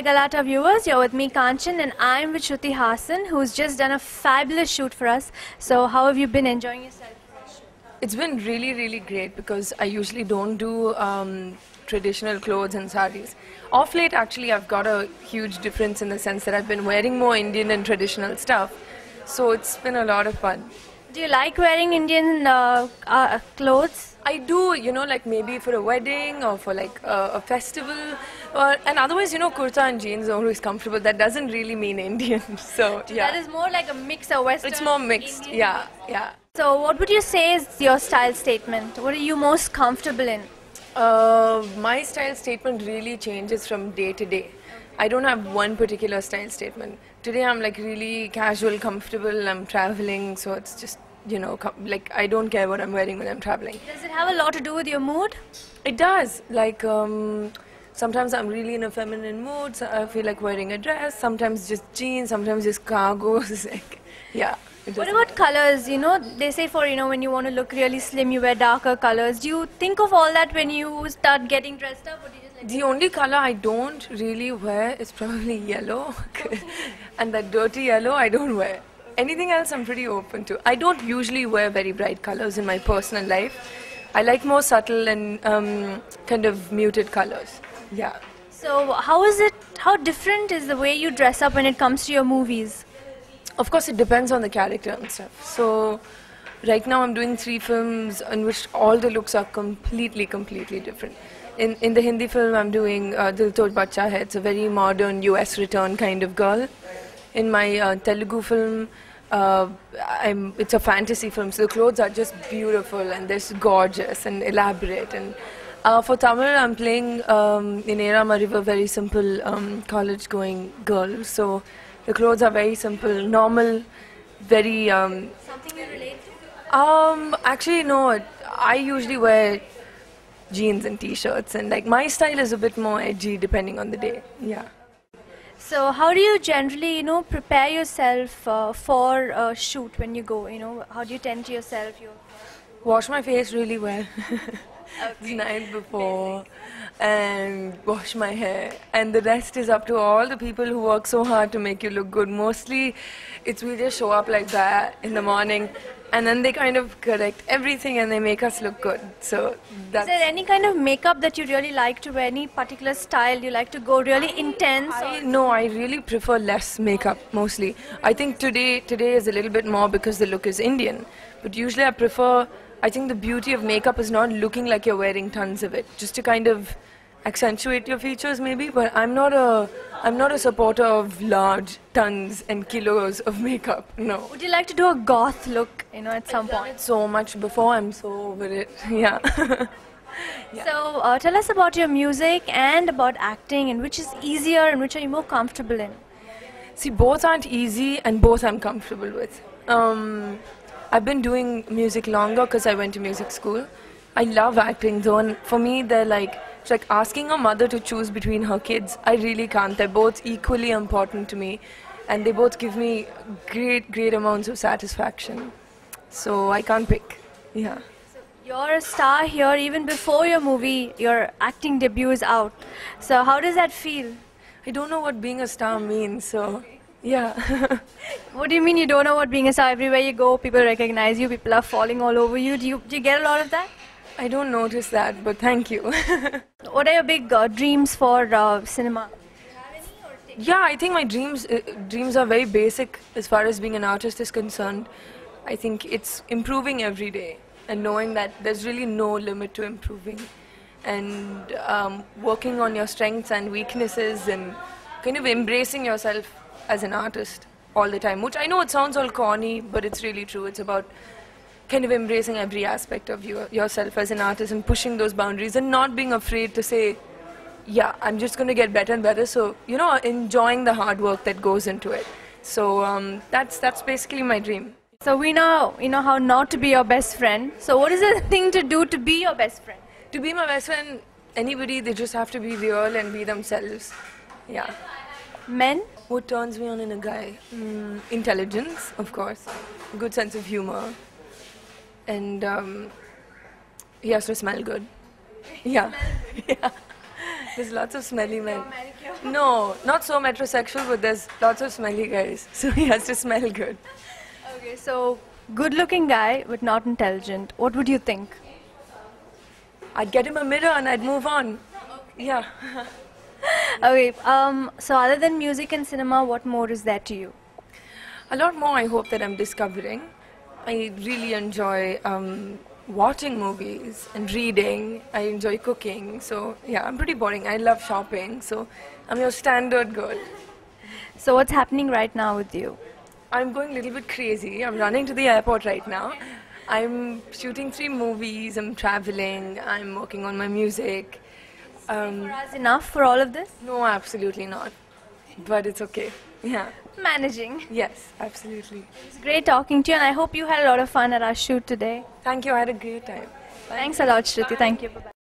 Hi Galata viewers, you're with me Kanchan and I'm with Shruti Hassan who's just done a fabulous shoot for us. So how have you been enjoying yourself? It's been really great because I usually don't do traditional clothes and saris. Off late actually I've got a huge difference in the sense that I've been wearing more Indian and traditional stuff. So it's been a lot of fun. Do you like wearing Indian clothes? I do, like maybe for a wedding or for like a festival. And otherwise, kurta and jeans are always comfortable. That doesn't really mean Indian. So, yeah. That is more like a mix of Western. It's more mixed, Indian. yeah. So what would you say is your style statement? What are you most comfortable in? My style statement really changes from day to day. I don't have one particular style statement. Today I'm like really casual, comfortable, I'm traveling, so it's just, like I don't care what I'm wearing when I'm traveling. Does it have a lot to do with your mood? It does. Like sometimes I'm really in a feminine mood, so I feel like wearing a dress, sometimes just jeans, sometimes just cargos. Like, yeah. What about colors? They say for, when you want to look really slim, you wear darker colors. Do you think of all that when you start getting dressed up? Or do you just like the only color I don't really wear is probably yellow. And that dirty yellow I don't wear. Anything else I'm pretty open to. I don't usually wear very bright colors in my personal life. I like more subtle and kind of muted colors. Yeah. So how different is the way you dress up when it comes to your movies? Of course, it depends on the character and stuff. So, right now I'm doing 3 films in which all the looks are completely different. In the Hindi film, I'm doing Dil Tod Bacha Hai. It's a very modern US return kind of girl. In my Telugu film, it's a fantasy film. So the clothes are just beautiful and they're gorgeous and elaborate. And for Tamil, I'm playing in Era Mariva, a very simple college-going girl. So the clothes are very simple, normal, very... Something you relate to? Actually, no. I usually wear jeans and t-shirts, and like my style is a bit more edgy depending on the day. Yeah. So how do you generally, prepare yourself for a shoot when you go? How do you tend to yourself? Wash my face really well Okay. the night before and wash my hair, and the rest is up to all the people who work so hard to make you look good. Mostly we just show up like that in the morning and then they kind of correct everything and they make us look good. So that's... Is there any kind of makeup that you really like to wear? Any particular style you like to go really intense? No, I really prefer less makeup mostly. I think today is a little bit more because the look is Indian, but usually I think the beauty of makeup is not looking like you're wearing tons of it, just to kind of accentuate your features maybe, but I'm not a supporter of large tons and kilos of makeup, no. Would you like to do a goth look, at some point? I've done it so much before, I'm so over it, yeah. Yeah. So tell us about your music and about acting, and which is easier and which are you more comfortable in? See, both aren't easy and both I'm comfortable with. I've been doing music longer because I went to music school. I love acting though, and for me it's like asking a mother to choose between her kids. I really can't. They're both equally important to me and they both give me great amounts of satisfaction. So I can't pick. Yeah. So you're a star here even before your acting debut is out. So how does that feel? I don't know what being a star means, so yeah. What do you mean you don't know what being a star? Everywhere you go, people recognize you, people are falling all over you. Do you get a lot of that? I don't notice that, but thank you. What are your big dreams for cinema? Yeah, I think my dreams are very basic as far as being an artist is concerned. I think it's improving every day and knowing that there's really no limit to improving, and working on your strengths and weaknesses and kind of embracing yourself as an artist all the time, which I know it sounds all corny, but it's really true. It's about kind of embracing every aspect of yourself as an artist and pushing those boundaries and not being afraid to say, yeah, I'm just going to get better and better. So, enjoying the hard work that goes into it. So that's basically my dream. So we know how not to be your best friend. So what is the thing to do to be your best friend? To be my best friend, anybody, they just have to be real and be themselves. Yeah. Men? What turns me on in a guy? Intelligence, of course. Good sense of humor. And he has to smell good. Yeah. Yeah. There's lots of smelly men. No, not so metrosexual, but there's lots of smelly guys. So he has to smell good. Okay, so good-looking guy but not intelligent. What would you think? I'd get him a mirror and I'd move on. Yeah. Okay, so other than music and cinema, what more is there to you? A lot more I hope that I'm discovering. I really enjoy watching movies and reading. I enjoy cooking. So yeah, I'm pretty boring. I love shopping. So I'm your standard girl. So what's happening right now with you? I'm going a little bit crazy. I'm running to the airport right now. I'm shooting 3 movies. I'm traveling. I'm working on my music. Is enough for all of this? No, absolutely not. But it's okay. Yeah. Managing. Yes, absolutely. It's great talking to you, and I hope you had a lot of fun at our shoot today. Thank you. I had a great time. Thanks a lot, Shruti. Thank you. Bye-bye.